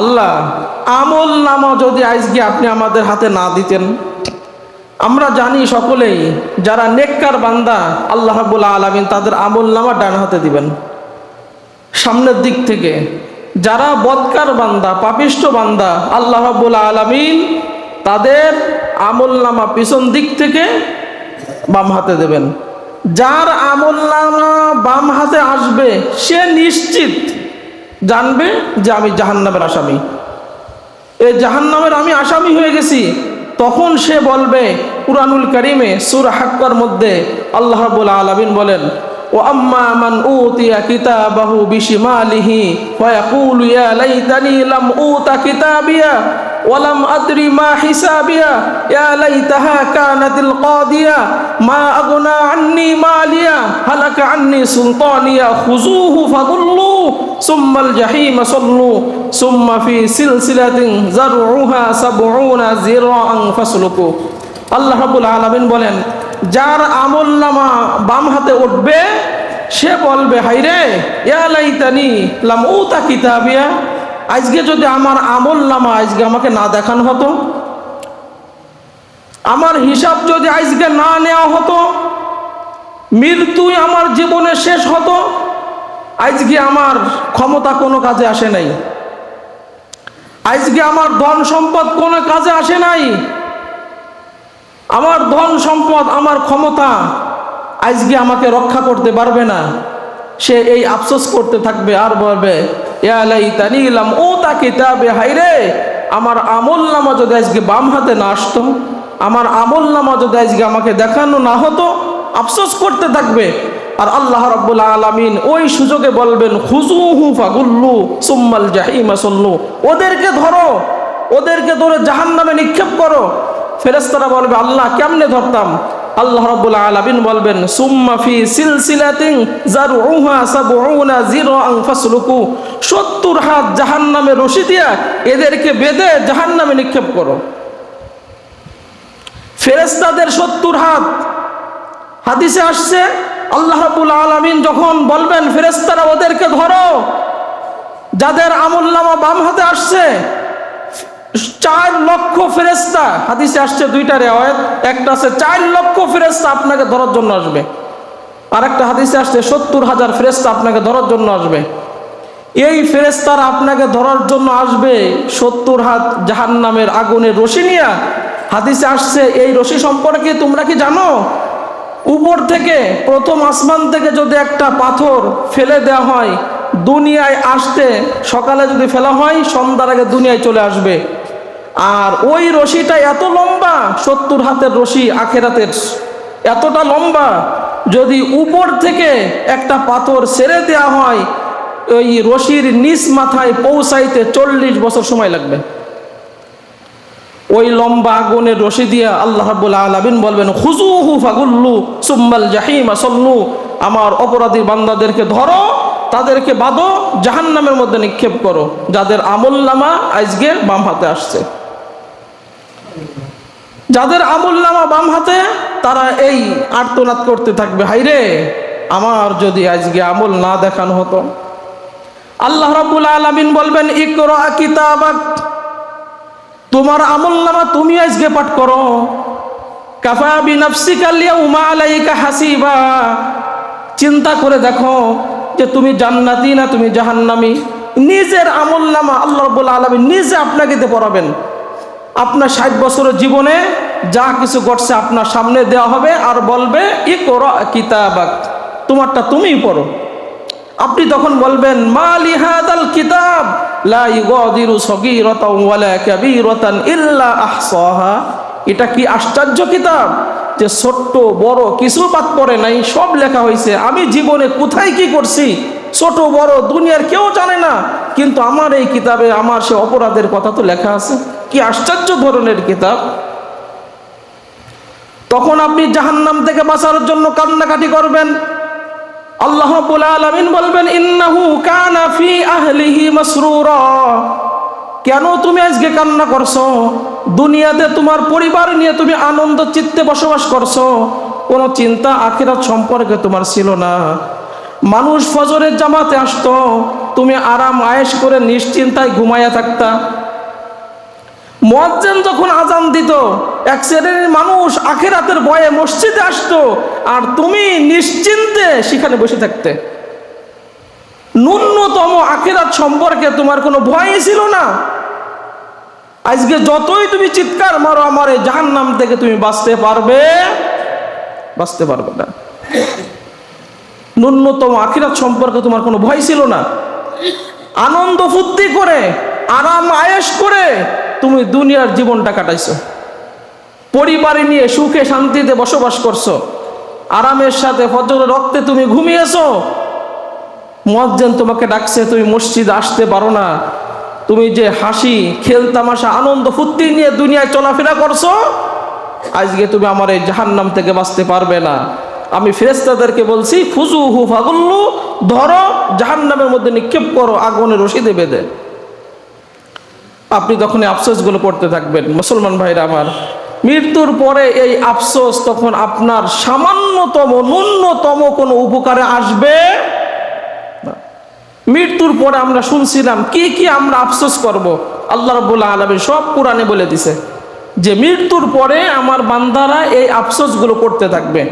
আল্লাহ আমল নামা যদি আজকে আপনি আমাদের হাতে না দিতেন, আমরা জানি সকলেই যারা নেককার বান্দা আল্লাহ রাব্বুল আলামিন তাদের আমল নামা ডান হাতে দিবেন সামনের দিক থেকে, যারা বদকার বান্দা পাপিষ্ঠ বান্দা আল্লাহ রাব্বুল আলামিন তাদের আমল নামা পিছন দিক থেকে বাম হাতে দেবেন। যার আমল নামা বাম হাতে আসবে সে নিশ্চিত জানবে যে আমি জাহান্নামের আসামি, এই জাহান্নামের আমি আসামি হয়ে গেছি। তখন সে বলবে, কুরআনুল কারীমে সূরা হাক্কার মধ্যে আল্লাহ রাব্বুল আলামিন বলেন, ওয়া আম্মা মান উতিয়া কিতাবাহু বিশিমালিহি ফায়াকুলু ইয়া লাইতানি লাম উতা কিতাবিয়া ওয়া লাম আদরি মা হিসাবিয়া ইয়া লাইতাহা কানাতিল কাদিয়া মা আগনা আন্নি মালিয়া হালাকা আন্নি সুলতানিয়া খুযুহু ফাগুল্লু সুম্মাল জাহিমা সাল্লু সুম্মা ফি সিলসিলাতিন যারউহা সাবউনা যিরাআন ফাসলুকু। আল্লাহ রাব্বুল আলামিন বলেন, যার আমলনামা বাম হাতে উঠবে সে বলবে, হায়রে ইয়া লাইতানি লাম উতা কিতাবিয়া, আজকে যদি আমার আমলনামা আজকে আমাকে না দেখানো হতো, আমার হিসাব যদি আজকে না নেওয়া হতো, মৃত্যুই আমার জীবনে শেষ হতো, আজকে আমার ক্ষমতা কোনো কাজে আসে নাই, আজকে আমার ধন সম্পদ কোনো কাজে আসে নাই, আমার ধন সম্পদ আমার ক্ষমতা আজকে আমাকে রক্ষা করতে পারবে না। সে এই আফসোস করতে থাকবে আর বলবে, ইয়া লাইতানি লাম উতা কিতাবি, হায়রে আমার আমলনামা যদি আজকে বাম হাতে না আসতো, আমার আমলনামা যদি আজকে আমাকে দেখানো না হতো, আফসোস করতে থাকবে। আর আল্লাহ রাব্বুল আলামিন ওই সুযোগে বলবেন, খুযুহু ফাগুল্লু সুম্মাল জাহিমা সাল্লু, ওদেরকে ধরো, ওদেরকে ধরে জাহান্নামে নিক্ষেপ করো। ফেরেশতারা বলবে, আল্লাহ কেমনে ধরতাম? আল্লাহ রাব্বুল আলামিন বলবেন, সুম্মা ফি সিলসিলাতিন যারউহা সাবউনা যিরাআন ফাসলুকু, 70 হাত জাহান্নামে রশি দিয়া এদেরকে বেঁধে জাহান্নামে নিক্ষেপ করো। ফেরেশতাদের 70 হাত, হাদিসে আসছে আল্লাহ রাব্বুল আলামিন যখন বলবেন ফেরেশতারা ওদেরকে ধরো, যাদের আমলনামা বাম হাতে আসছে 4 লক্ষ ফেরেশতা, হাদিসে আসছে 2টা রিওয়ায়াত, একটা আছে 4 লক্ষ ফেরেশতা আপনাকে ধরার জন্য আসবে, আর একটা হাদিসে আসছে 70,000 ফেরেশতা আপনাকে ধরার জন্য আসবে। এই ফেরেশতারা আপনাকে ধরার জন্য আসবে 70 হাত জাহান্নামের আগুনের রশি নিয়ে। হাদিসে আসছে এই রশি সম্পর্কে তোমরা কি জানো? উপর থেকে প্রথম আসমান থেকে যদি একটা পাথর ফেলে দেওয়া হয়, দুনিয়ায় আসতে সকালে যদি ফেলা হয় সন্ধ্যার আগে দুনিয়ায় চলে আসবে। আর ওই রশিটা এত লম্বা, 70 হাতের রশি আখেরাতের এতটা লম্বা, যদি উপর থেকে একটা পাথর ছেড়ে দেওয়া হয় ওই রশির নিচ মাথায় পৌঁছাইতে 40 বছর সময় লাগবে। ওই লম্বা আগুনের রশি দিয়া আল্লাহ রাব্বুল আলামিন বলবেন, খুযুহু ফাগুল্লু সুম্মাল জাহিমা সাল্লু, আমার অপরাধী বান্দাদেরকে ধরো, তাদেরকে বাঁধো, জাহান্নামের মধ্যে নিক্ষেপ করো, যাদের আমলনামা আজকে বাম হাতে আসছে। যাদের আমলনামা বাম হাতে, তারা এই আর্তনাদ করতে থাকবে, হায়রে আমার যদি আজকে আমল না দেখানো হতো। আল্লাহ রাব্বুল আলামিন বলবেন, ইকরা কিতাবাক, তোমার আমলনামা তুমি আজকে পাঠ করো। কাফা বিনাফসিকা আল-ইয়াউমা আলাইকা হাসিবা, চিন্তা করে দেখো যে তুমি জান্নাতি না তুমি জাহান্নামী। নিজের আমলনামা আল্লাহ রাব্বুল আলামিন নিজে আপনাকে দিয়ে পড়াবেন। আপনার 60 বছরের জীবনে যা কিছু ঘটছে আপনার সামনে দেওয়া হবে, আর বলবে, ইকরা কিতাবাক, তোমারটা তুমিই পড়ো। আপনি তখন বলবেন, মা লিহাদাল কিতাব লা ইউগাদিরু সগীরাতাও ওয়ালা কাবীরাতান ইল্লা আহসাহা, এটা কি আশ্চর্য কিতাব যে ছোট বড় কিছু বাদ পড়ে নাই, সব লেখা হয়েছে। আমি জীবনে কোথায় কি করছি, ছোট বড় দুনিয়ার কেউ জানে না, কিন্তু আমার এই কিতাবে আমার সে অপরাধের কথা তো লেখা আছে। কি আশ্চর্য ধরনের কিতাব! তখন আপনি জাহান্নাম থেকে বাঁচার জন্য কান্নাকাটি করবেন। আল্লাহ রাব্বুল আলামিন বলবেন, ইন্নাহু কানা ফি আহলিহি মাসরুরা, কেন তুমি আজকে কান্না করছো? দুনিয়াতে তোমার পরিবার নিয়ে তুমি আনন্দ চিত্তে বসবাস করছো, কোনো চিন্তা আখিরাত সম্পর্কে তোমার ছিল না। মানুষ ফজরের জামাতে আসতো, তুমি আরাম আয়েশ করে নিশ্চিন্তায় ঘুমাইয়া থাকতা। মুয়াজ্জিন যখন আজান দিত, এক শ্রেণীর মানুষ আখিরাতের ভয়ে মসজিদে আসতো, আর তুমি নিশ্চিন্তে সেখানে বসে থাকতে। ন্যূনতম আখিরাত সম্পর্কে তোমার কোনো ভয়ই ছিল না। আজকে যতই তুমি চিৎকার মারো, আমার এই জাহান্নাম থেকে তুমি বাঁচতে পারবে না। ন্যূনতম আখিরাত সম্পর্কে তোমার কোনো ভয় ছিল না। আনন্দ ফুর্তি করে, আরাম আয়েশ করে তুমি দুনিয়ার জীবনটা কাটাইছো। পরিবারে নিয়ে সুখে শান্তিতে বসবাস করছো, আরামের সাথে ফজরের রক্তে তুমি ঘুমিয়েছো। মুয়াজ্জিন তোমাকে ডাকছে, তুমি মসজিদে আসতে পারো না। তুমি যে হাসি খেল তামাশা আনন্দ ফুর্তি নিয়ে দুনিয়ায় চলাফেরা করছো, আজকে তুমি আমার এই জাহান্নাম থেকে বাঁচতে পারবে না। আমি ফেরেশতাদেরকে বলছি, খুজুহু ফাগুল্লু, ধরো জাহান্নামের মধ্যে নিক্ষেপ করো আগুনের রশিদে বেঁধে। আপনি তখন এই আফসোসগুলো করতে থাকবেন। মুসলমান ভাইরা আমার, মৃত্যুর পরে এই আফসোস তখন আপনার সামান্যতম ন্যূনতম কোনো উপকারে আসবে না। মৃত্যুর পরে আমরা শুনছিলাম কি কি আমরা আফসোস করব, আল্লাহ রাব্বুল আলামিন সব কোরআনে বলে দিছে যে মৃত্যুর পরে আমার বান্দারা এই আফসোসগুলো করতে থাকবে।